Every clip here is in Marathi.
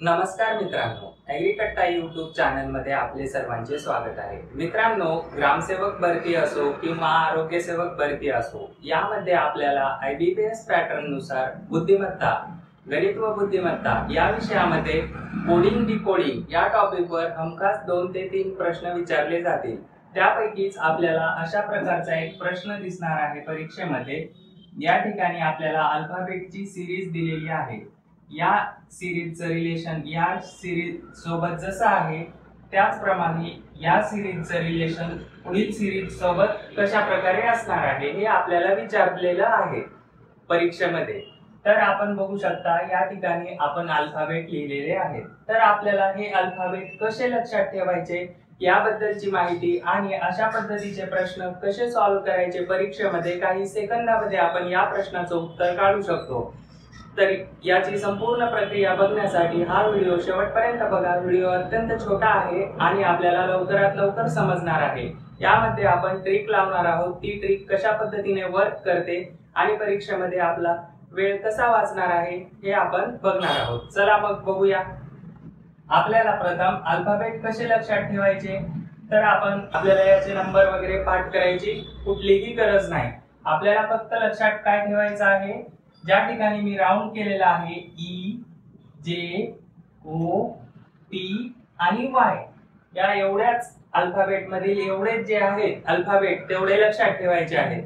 नमस्कार मित्रांनो, ॲग्रीकट्टा यूट्यूब चॅनलमध्ये आपले सर्वांचे स्वागत आहे। मित्रांनो, ग्रामसेवक भरती असो किंवा आरोग्यसेवक भरती असो, यामध्ये आपल्याला IBPS पॅटर्न नुसार बुद्धिमत्ता, गणित व बुद्धिमत्ता या विषयामध्ये कोडिंग डिकोडिंग या टॉपिकवर हमखास 2 ते 3 प्रश्न विचारले जातील। त्यापैकीच आपल्याला अशा प्रकारचा एक प्रश्न दिसणार आहे परीक्षेमध्ये। या ठिकाणी आपल्याला अल्फाबेटची सिरीज दिलेली आहे। या सिरीजचं रिलेशन या सिरीज सोबत जसं आहे त्याचप्रमाणे या सिरीजचं रिलेशन पुढील सिरीज सोबत कशा प्रकारे असणार आहे हे आपल्याला विचारलेलं आहे परीक्षेमध्ये। तर आपण बघू शकता या ठिकाणी आपण अल्फाबेट लिहिलेले आहेत। तर आपल्याला हे अल्फाबेट कसे लक्षात ठेवायचे याबद्दलची माहिती आणि अशा पद्धतीचे प्रश्न कसे सॉल्व्ह करायचे परीक्षेमध्ये काही सेकंदामध्ये आपण या प्रश्नाचं उत्तर काढू शकतो। तर याची संपूर्ण प्रक्रिया बघण्यासाठी हा व्हिडिओ शेवटपर्यंत बघा। व्हिडिओ अत्यंत छोटा आहे आणि आपल्याला लवकरात लवकर समजणार आहे। यामध्ये आपण ट्रिक लावणार आहोत, ती ट्रिक कशा पद्धतीने वर्क करते आणि परीक्षेमध्ये आपला वेळ कसा वाचणार आहे हे आपण बघणार आहोत। चला मग बघूया। आपल्याला प्रथम अल्फाबेट कसे लक्षात ठेवायचे, तर आपल्याला याचे नंबर वगैरे पाठ करायची कुठलीही गरज नाही। आपल्याला फक्त लक्षात काय ठेवायचं आहे, ज्या ठिकाणी मी राउंड केलेला आहे E, J, O, P आणि Y या एवढ्याच अल्फाबेट मधील एवढे जे आहेत अल्फाबेट तेवढे लक्षात ठेवायचे आहेत।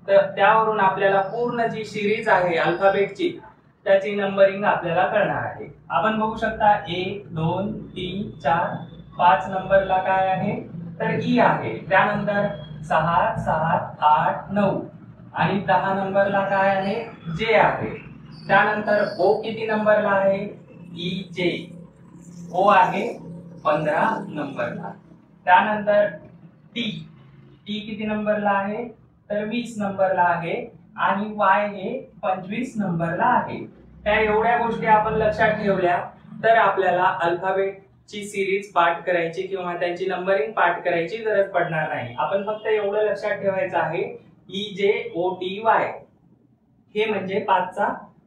तर त्यावरून आपल्याला पूर्ण जी सिरीज आहे अल्फाबेटची त्याची नंबरिंग आपल्याला कळणार आहे। आपण बघू शकता 1 2 3 4 5 नंबरला काय आहे तर E आहे। त्यानंतर 6 7 8 9 आणि 10 नंबरला काय आहे J आहे। त्यानंतर O किती नंबरला आहे EJ, O आहे 15 नंबरला। त्यानंतर T किती नंबरला आहे तर 20 नंबरला आहे आणि Y हे 25 नंबरला आहे। त्या एवढ्या गोष्टी आपण लक्षात ठेवल्या तर आपल्याला अल्फाबेटची सिरीज पाठ करायची किंवा त्यांची नंबरिंग पाठ करायची गरज पडणार नाही। आपण फक्त एवढं लक्षात ठेवायचं आहे EJOTY हे म्हणजे 5चा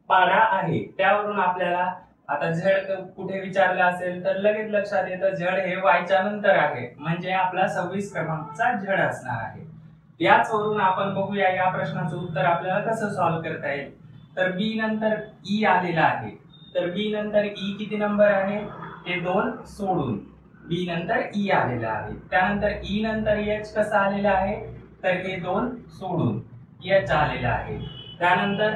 पाढा आहे। त्यावरून आपल्याला आता Z कुठे विचारलं असेल तर लगेच लक्षात येतं Z हे Y च्या नंतर आहे, म्हणजे आपला 26 क्रमांकाचा Z असणार आहे। याचवरून आपण बघूया या प्रश्नाचं उत्तर आपल्याला कसं सॉल्व्ह करता येईल। तर B नंतर E आलेला आहे, तर B नंतर E किती नंबर आहे ते 2 सोडून B नंतर E आलेला आहे। त्यानंतर E नंतर H कसं आलेला आहे तर हे 2 सोडून H आलेला आहे। त्यानंतर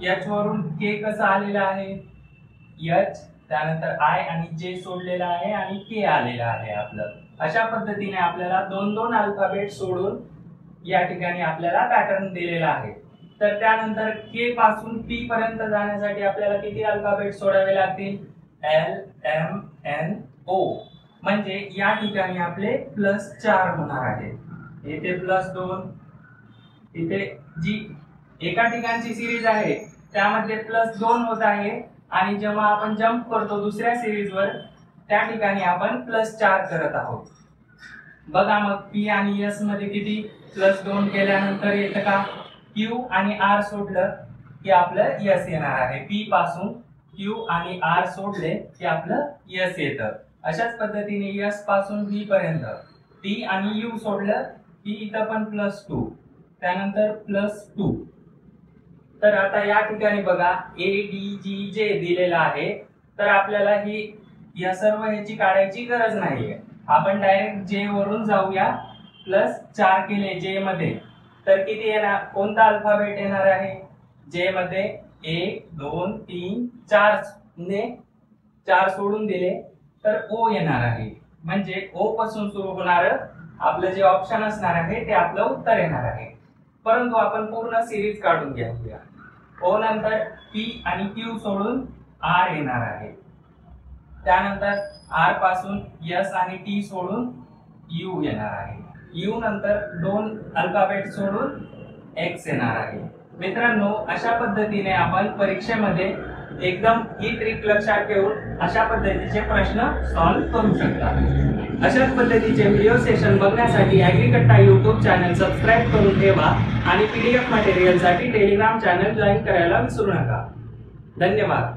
H वरून K कसं आलेला आहे H, त्यानंतर I आणि J सोडलेला आहे आणि K आलेला आहे आपलं। अशा पद्धतीने आपल्याला 2-2 अल्फाबेट सोडून या ठिकाणी आपल्याला पॅटर्न दिलेला आहे। तर त्यानंतर K पासून P पर्यंत जाण्यासाठी आपल्याला किती अल्फाबेट सोडावे लागतील L M N O, म्हणजे या ठिकाणी आपले +4 होणार आहे। इथे +2, इथे जी एका ठिकाणची सिरीज आहे त्यामध्ये +2 होत आहे आणि जेव्हा आपण जंप करतो दुसऱ्या सिरीज वर त्या ठिकाणी आपण +4 करत आहोत। बघा मग P आणि S मध्ये किती +2 केल्यानंतर येतं का Q आणि R सोडलं की आपलं S येणार आहे। P पासून Q आणि R सोडले की आपलं S येतं। अशाच पद्धतीने S पासून V पर्यंत T आणि U सोडलं की इथं पण +2, त्यानंतर +2। तर आता या ठिकाणी बघा ADGJ दिलेला आहे, तर आपल्याला ही या सर्व ह्याची काढायची गरज नाहीये। आपण डायरेक्ट J वरून जाऊया। +4 केले J मध्ये तर किती येणार, कोणता अल्फाबेट येणार आहे J मध्ये 1 2 3 4 ने 4 सोडून दिले तर O येणार आहे, म्हणजे O पासून सुरू होणार आपलं जे ऑप्शन असणार आहे ते आपलं उत्तर येणार आहे। परंतु आपण पूर्ण सिरीज काढून घेऊया। O नंतर P आणि Q सोडून R येणार आहे। त्यानंतर R पासून S आणि T सोडून U येणार आहे। U नंतर 2 अल्फाबेट सोडून X येणार आहे। मित्रांनो, अशा पद्धतीने आपण परीक्षेमध्ये एकदम ही ट्रिक लक्षात ठेवून अशा पद्धतीचे प्रश्न सॉल्व्ह करू शकता। अशाच पद्धतीचे व्हिडिओ सेशन बघण्यासाठी ॲग्रीकट्टा यूट्यूब चॅनल सबस्क्राइब करून ठेवा आणि PDF मटेरियलसाठी टेलिग्राम चॅनल जॉईन करायला विसरू नका। धन्यवाद।